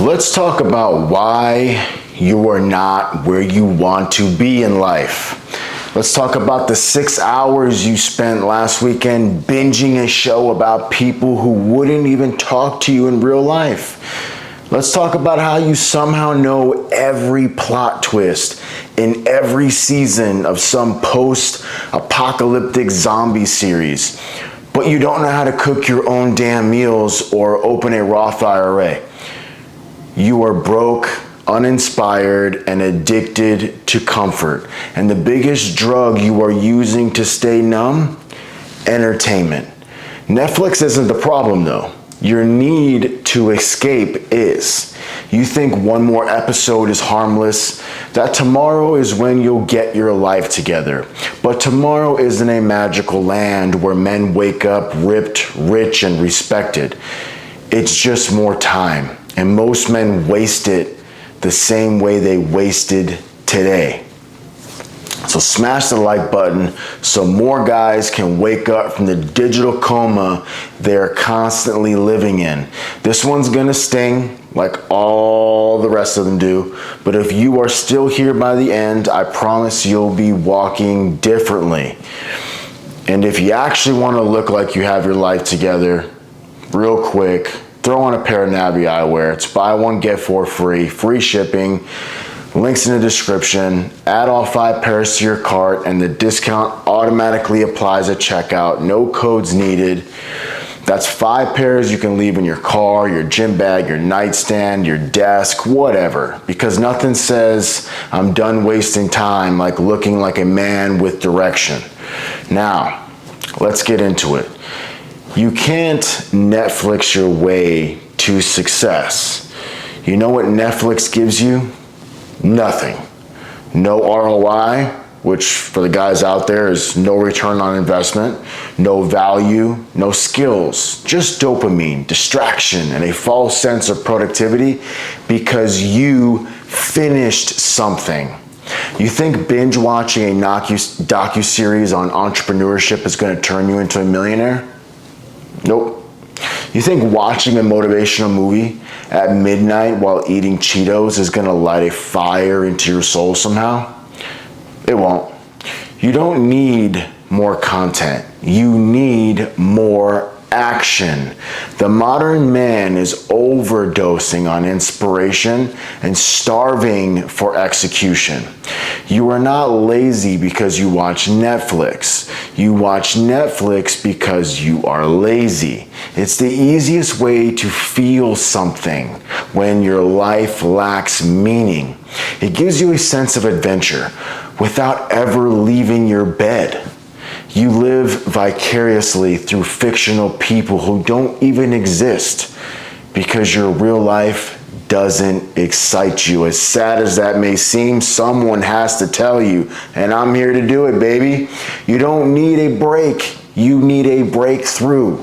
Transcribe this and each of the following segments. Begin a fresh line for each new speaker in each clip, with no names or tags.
Let's talk about why you are not where you want to be in life. Let's talk about the 6 hours you spent last weekend binging a show about people who wouldn't even talk to you in real life. Let's talk about how you somehow know every plot twist in every season of some post-apocalyptic zombie series, but you don't know how to cook your own damn meals or open a Roth IRA. You are broke, uninspired, and addicted to comfort. And the biggest drug you are using to stay numb? Entertainment. Netflix isn't the problem though. Your need to escape is. You think one more episode is harmless, that tomorrow is when you'll get your life together. But tomorrow isn't a magical land where men wake up ripped, rich, and respected. It's just more time. And most men waste it the same way they wasted today. So smash the like button so more guys can wake up from the digital coma they're constantly living in. This one's gonna sting like all the rest of them do, but if you are still here by the end, I promise you'll be walking differently. And if you actually wanna look like you have your life together, real quick, throw on a pair of Navi eyewear. It's buy one, get four free, free shipping. Links in the description. Add all 5 pairs to your cart and the discount automatically applies at checkout. No codes needed. That's 5 pairs you can leave in your car, your gym bag, your nightstand, your desk, whatever. Because nothing says I'm done wasting time like looking like a man with direction. Now, let's get into it. You can't Netflix your way to success. You know what Netflix gives you? Nothing. No ROI, which for the guys out there is no return on investment, no value, no skills, just dopamine, distraction, and a false sense of productivity because you finished something. You think binge watching a docu-series on entrepreneurship is going to turn you into a millionaire? Nope. You think watching a motivational movie at midnight while eating Cheetos is gonna light a fire into your soul somehow? It won't. You don't need more content. You need more action. The modern man is overdosing on inspiration and starving for execution. You are not lazy because you watch Netflix. You watch Netflix because you are lazy. It's the easiest way to feel something when your life lacks meaning. It gives you a sense of adventure without ever leaving your bed. You live vicariously through fictional people who don't even exist because your real life doesn't excite you. As sad as that may seem, someone has to tell you, and I'm here to do it, baby. You don't need a break. You need a breakthrough.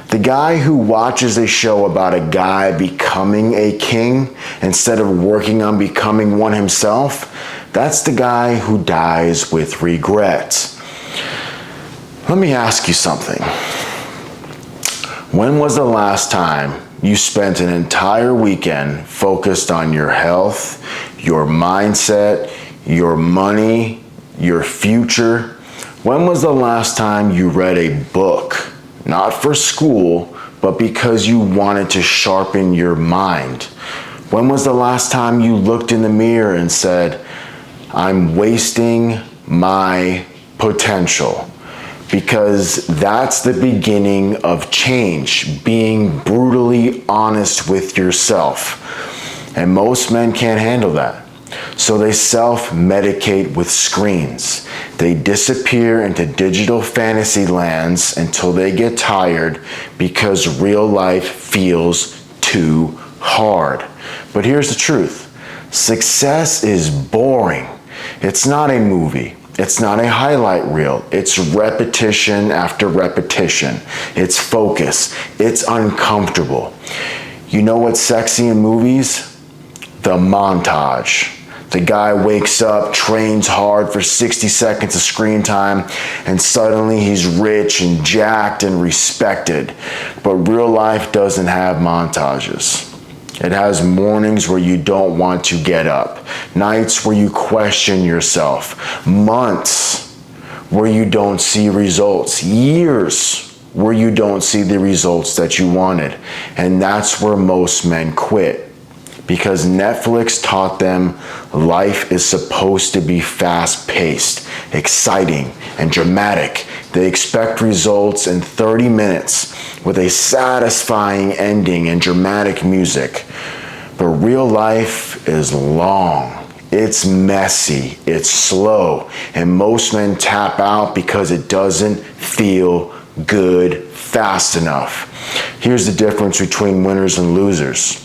The guy who watches a show about a guy becoming a king instead of working on becoming one himself, that's the guy who dies with regret. Let me ask you something. When was the last time you spent an entire weekend focused on your health, your mindset, your money, your future? When was the last time you read a book, not for school, but because you wanted to sharpen your mind? When was the last time you looked in the mirror and said, I'm wasting my potential? Because that's the beginning of change, being brutally honest with yourself. And most men can't handle that. So they self-medicate with screens. They disappear into digital fantasy lands until they get tired because real life feels too hard. But here's the truth. Success is boring. It's not a movie. It's not a highlight reel. It's repetition after repetition. It's focus. It's uncomfortable. You know what's sexy in movies? The montage. The guy wakes up, trains hard for 60 seconds of screen time, and suddenly he's rich and jacked and respected. But real life doesn't have montages. It has mornings where you don't want to get up, nights where you question yourself, months where you don't see results, years where you don't see the results that you wanted. And that's where most men quit, because Netflix taught them life is supposed to be fast-paced, exciting, and dramatic. They expect results in 30 minutes with a satisfying ending and dramatic music. But real life is long, it's messy, it's slow, and most men tap out because it doesn't feel good fast enough. Here's the difference between winners and losers.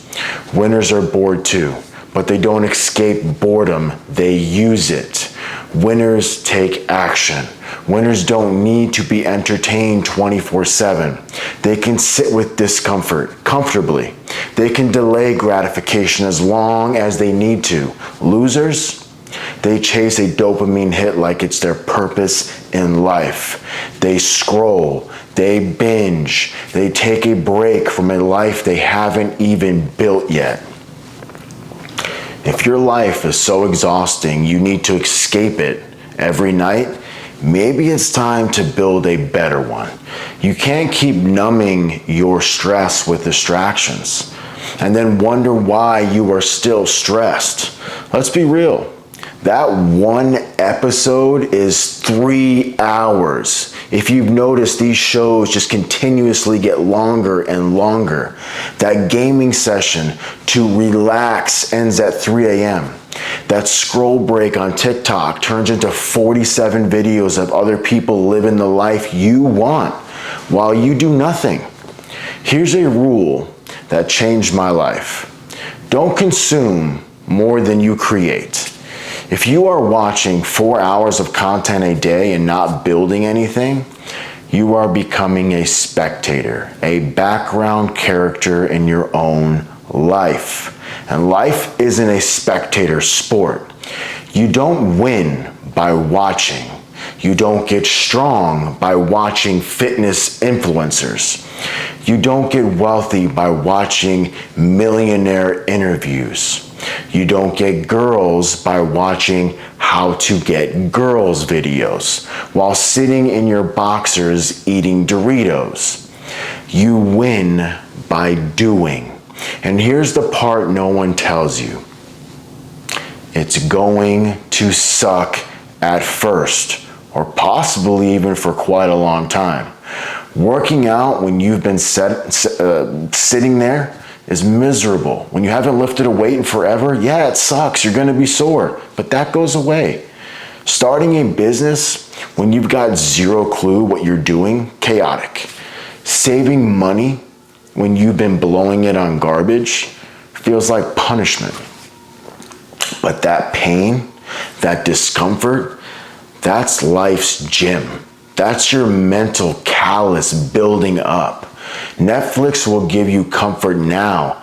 Winners are bored too, but they don't escape boredom, they use it. Winners take action. Winners don't need to be entertained 24/7. They can sit with discomfort comfortably. They can delay gratification as long as they need to. Losers, they chase a dopamine hit like it's their purpose in life. They scroll, they binge, they take a break from a life they haven't even built yet. If your life is so exhausting you need to escape it every night, maybe it's time to build a better one. You can't keep numbing your stress with distractions and then wonder why you are still stressed. Let's be real. That one episode is 3 hours. If you've noticed, these shows just continuously get longer and longer. That gaming session to relax ends at 3 a.m. That scroll break on TikTok turns into 47 videos of other people living the life you want while you do nothing. Here's a rule that changed my life. Don't consume more than you create. If you are watching 4 hours of content a day and not building anything, you are becoming a spectator, a background character in your own life. And life isn't a spectator sport. You don't win by watching. You don't get strong by watching fitness influencers. You don't get wealthy by watching millionaire interviews. You don't get girls by watching how to get girls videos while sitting in your boxers eating Doritos. You win by doing. And here's the part no one tells you. It's going to suck at first, or possibly even for quite a long time. Working out when you've been sitting there is miserable. When you haven't lifted a weight in forever, yeah, it sucks. You're gonna be sore, but that goes away. Starting a business when you've got zero clue what you're doing, chaotic. Saving money when you've been blowing it on garbage feels like punishment. But that pain, that discomfort, that's life's gym. That's your mental callus building up. Netflix will give you comfort now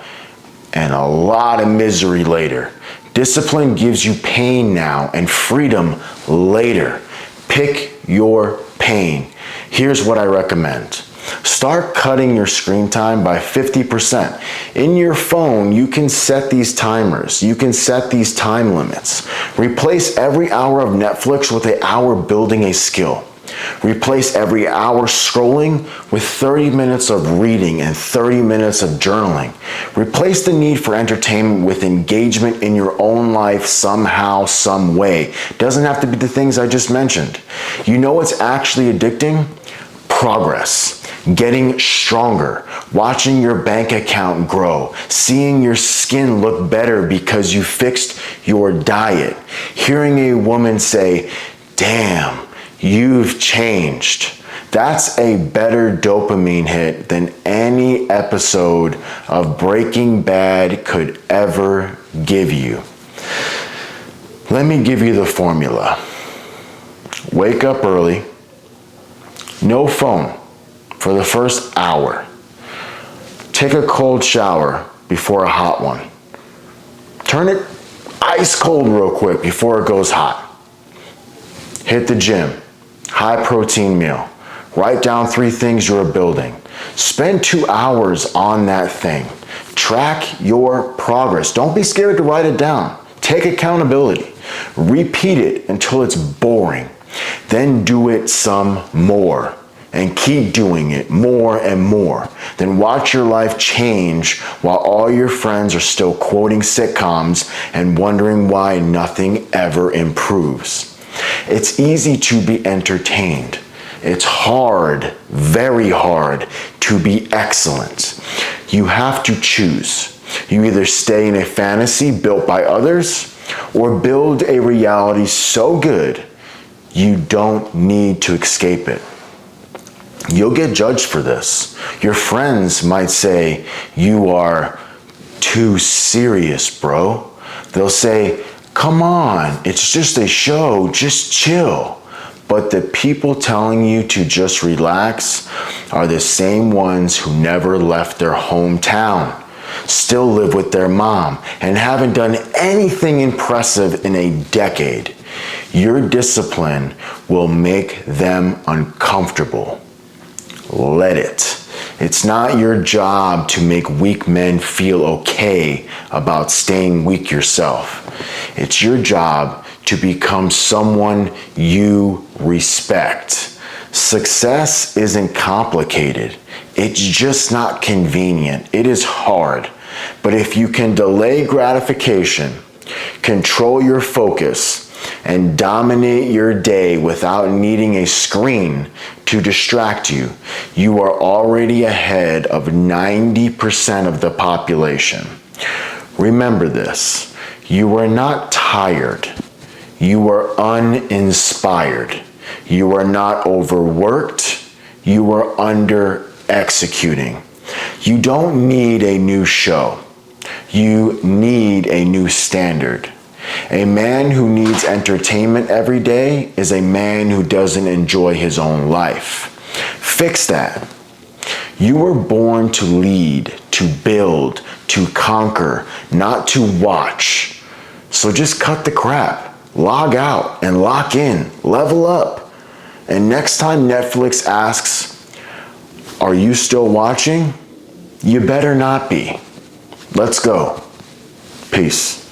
and a lot of misery later. Discipline gives you pain now and freedom later. Pick your pain. Here's what I recommend. Start cutting your screen time by 50%. In your phone, you can set these timers. You can set these time limits. Replace every hour of Netflix with an hour building a skill. Replace every hour scrolling with 30 minutes of reading and 30 minutes of journaling. Replace the need for entertainment with engagement in your own life somehow, some way. Doesn't have to be the things I just mentioned. You know what's actually addicting? Progress. Getting stronger, watching your bank account grow, seeing your skin look better because you fixed your diet, hearing a woman say, "Damn, you've changed." That's a better dopamine hit than any episode of Breaking Bad could ever give you. Let me give you the formula. Wake up early, no phone for the first hour. Take a cold shower before a hot one. Turn it ice cold real quick before it goes hot. Hit the gym. High protein meal. Write down 3 things you're building. Spend 2 hours on that thing. Track your progress. Don't be scared to write it down. Take accountability. Repeat it until it's boring. Then do it some more. And keep doing it more and more. Then watch your life change while all your friends are still quoting sitcoms and wondering why nothing ever improves. It's easy to be entertained. It's hard, very hard, to be excellent. You have to choose. You either stay in a fantasy built by others or build a reality so good you don't need to escape it. You'll get judged for this. Your friends might say, "You are too serious, bro." They'll say, "Come on, it's just a show, just chill." But the people telling you to just relax are the same ones who never left their hometown, still live with their mom, and haven't done anything impressive in a decade. Your discipline will make them uncomfortable. Let it. It's not your job to make weak men feel okay about staying weak yourself. It's your job to become someone you respect. Success isn't complicated. It's just not convenient. It is hard. But if you can delay gratification, control your focus, and dominate your day without needing a screen to distract you, you are already ahead of 90% of the population. Remember this, you are not tired. You are uninspired. You are not overworked. You are under executing. You don't need a new show. You need a new standard. A man who needs entertainment every day is a man who doesn't enjoy his own life. Fix that. You were born to lead, to build, to conquer, not to watch. So just cut the crap, log out, and lock in, level up. And next time Netflix asks, "Are you still watching?" you better not be. Let's go. Peace.